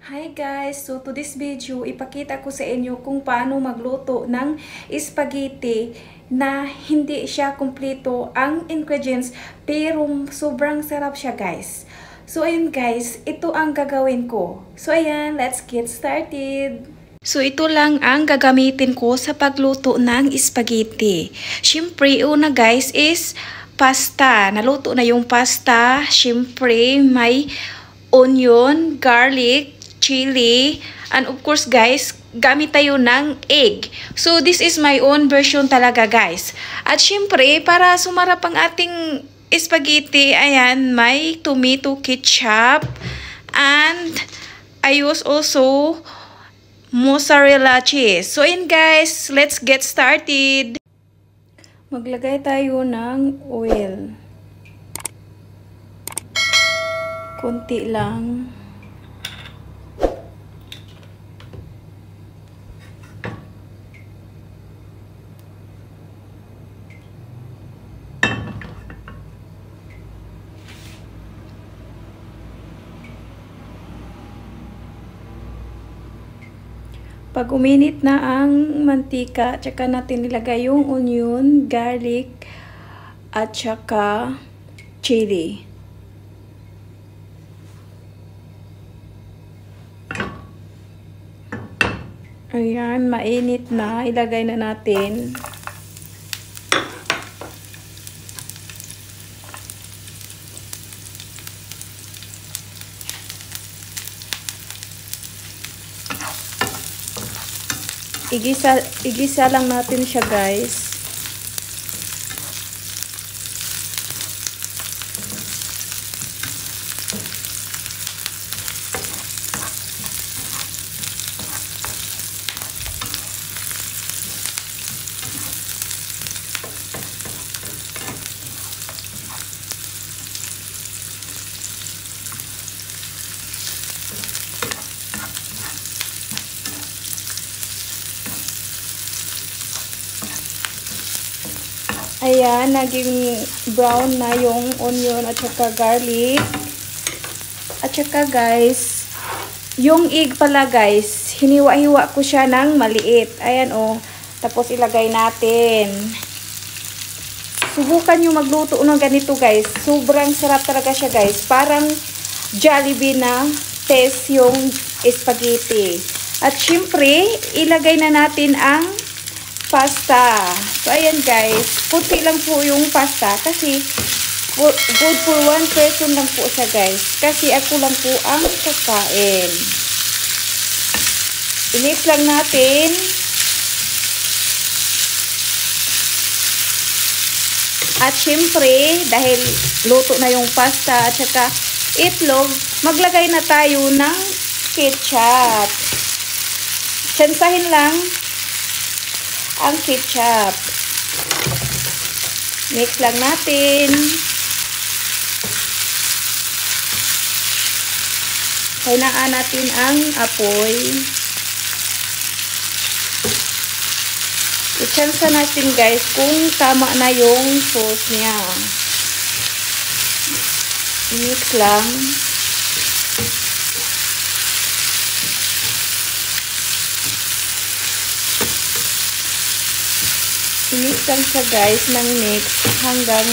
Hi guys! So to this video, ipakita ko sa inyo kung paano magluto ng spaghetti na hindi siya kumpleto ang ingredients pero sobrang sarap siya guys. So ayun guys, ito ang gagawin ko. So ayan, let's get started! So ito lang ang gagamitin ko sa pagluto ng spaghetti. Siyempre, una guys is pasta. Naluto na yung pasta. Siyempre, may onion, garlic, chili, and of course guys, gamit tayo ng egg. So this is my own version talaga guys. At syempre, para sumarap ang ating spaghetti, ayan, may tomato ketchup, and I use also mozzarella cheese. So in guys, let's get started. Maglagay tayo ng oil. Konti lang. Pag uminit na ang mantika, tsaka natin nilagay yung onion, garlic, at tsaka chili. Ayan, mainit na. Ilagay na natin. Igisa lang natin siya guys. Ayan, naging brown na yung onion at saka garlic. At saka guys, yung egg pala guys, hiniwa-hiwa ko siya ng maliit. Ayan oh, tapos ilagay natin. Subukan nyo magluto ng ganito guys. Sobrang sarap talaga siya guys. Parang Jollibee na taste yung spaghetti. At syempre, ilagay na natin ang pasta. So, ayan guys. Puti lang po yung pasta kasi good for one person lang po siya guys. Kasi ako lang po ang kakain. I-mix lang natin. At syempre, dahil luto na yung pasta at saka itlog, maglagay na tayo ng ketchup. Tsansahin lang ang ketchup. Mix lang natin. Kainaan natin ang apoy. I-tsansa natin guys kung tama na yung sauce niya. Mix lang. I-mix lang siya guys ng mix hanggang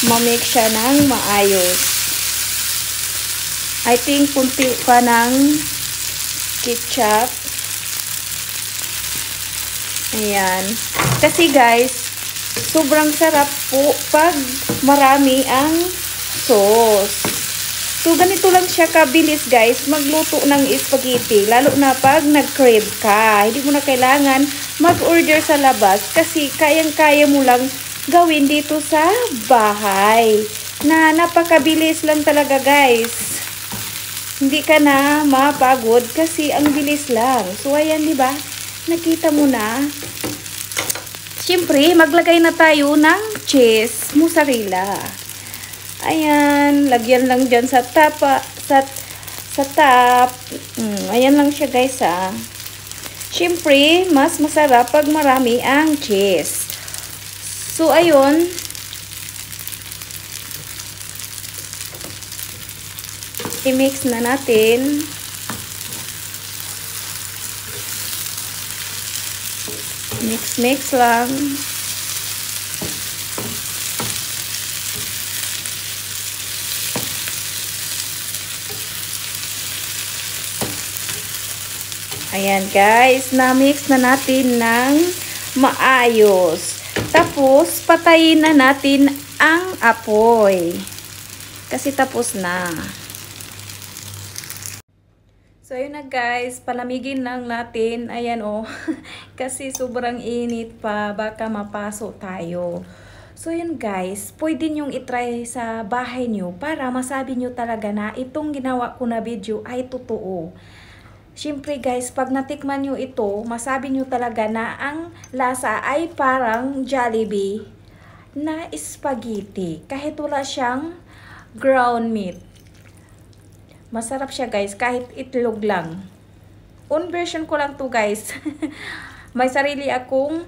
ma-mix siya ng maayos. I think punti pa ng ketchup. Ayan. Kasi guys, sobrang sarap po pag marami ang sauce. So, ganito lang siya kabilis guys, magluto ng spaghetti. Lalo na pag nag-crave ka. Hindi mo na kailangan mag-order sa labas kasi kayang-kaya mo lang gawin dito sa bahay. Na napakabilis lang talaga guys. Hindi ka na mapagod kasi ang bilis lang. So, ayan diba? Nakita mo na. Siyempre, maglagay na tayo ng cheese, mozzarella. Ayan, lagyan lang dyan sa top. Ayan lang siya guys ha. Siyempre, mas masarap pag marami ang cheese. So, ayun. I-mix na natin. Mix lang. Ayan guys, na-mix na natin ng maayos. Tapos, patayin na natin ang apoy. Kasi tapos na. So, ayun na guys, palamigin lang natin. Ayan oh, kasi sobrang init pa, baka mapaso tayo. So, yun guys, pwede nyong itry sa bahay nyo para masabi nyo talaga na itong ginawa ko na video ay totoo. Siyempre guys, pag natikman nyo ito, masabi nyo talaga na ang lasa ay parang Jollibee na spaghetti. Kahit wala siyang ground meat. Masarap siya guys, kahit itlog lang. Own version ko lang to guys. May sarili akong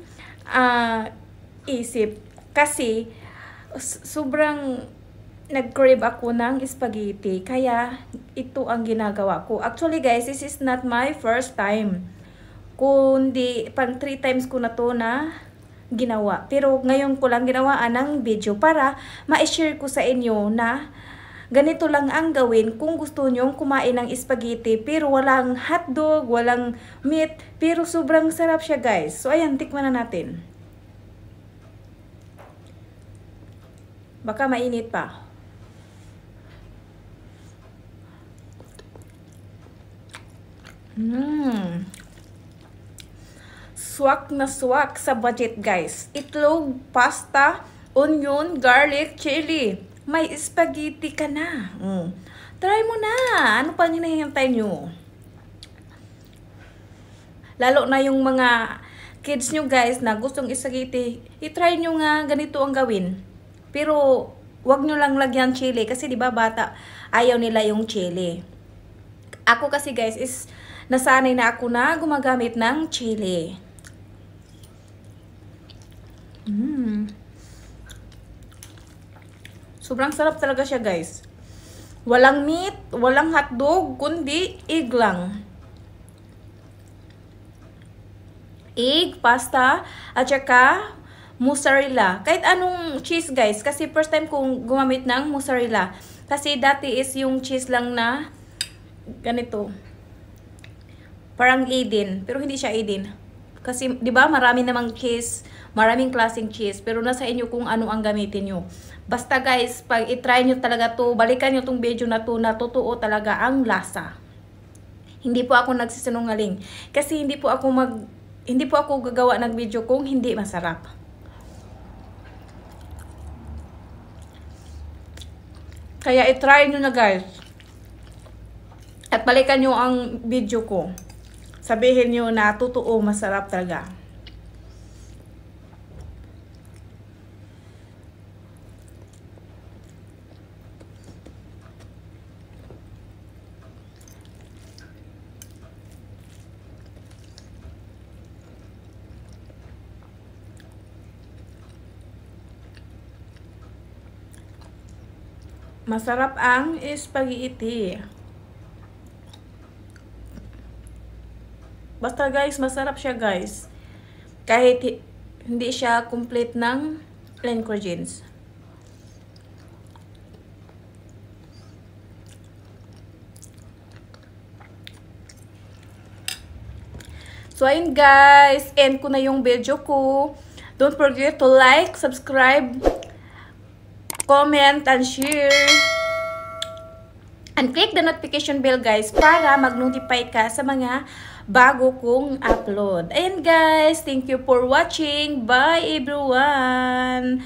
isip. Kasi sobrang nag-crave ako ng spaghetti. Kaya, ito ang ginagawa ko. Actually guys, this is not my first time. Kundi, pang 3 times ko na to na ginawa. Pero ngayon ko lang ginawaan ng video para ma-share ko sa inyo na ganito lang ang gawin kung gusto nyong kumain ng spaghetti. Pero walang hotdog, walang meat. Pero sobrang sarap siya guys. So ayan, tikman na natin. Baka mainit pa. Swak na swak sa budget guys. Itlog, pasta, onion, garlic, chili. May spaghetti ka na. Try mo na. Ano pang hinahintay nyo? Lalo na yung mga kids nyo guys na gustong spaghetti, itry nyo nga ganito ang gawin. Pero wag nyo lang lagyan chili kasi di ba bata ayaw nila yung chili. Ako kasi guys is nasanay na ako na gumagamit ng chili. Sobrang sarap talaga siya guys. Walang meat, walang hotdog, kundi egg lang. Egg, pasta, at saka mozzarella. Kahit anong cheese guys. Kasi first time kong gumamit ng mozzarella. Kasi dati is yung cheese lang na ganito. Parang Eden, pero hindi siya Eden. Kasi 'di ba, marami namang cheese, maraming klaseng cheese, pero nasa inyo kung ano ang gamitin niyo. Basta guys, pag i-try niyo talaga 'to, balikan niyo tong video na 'to na totoo talaga ang lasa. Hindi po ako nagsisinungaling kasi hindi po ako gagawa ng video kung hindi masarap. Kaya i-try niyo na guys. At balikan niyo ang video ko. Sabihin nyo na totoo masarap talaga. Masarap ang spaghetti. Basta guys, masarap siya guys. Kahit hindi siya complete ng ingredients. So ayun guys, end ko na yung video ko. Don't forget to like, subscribe, comment, and share. And click the notification bell guys para mag-notify ka sa mga bago kong upload. Ayan guys, thank you for watching. Bye everyone!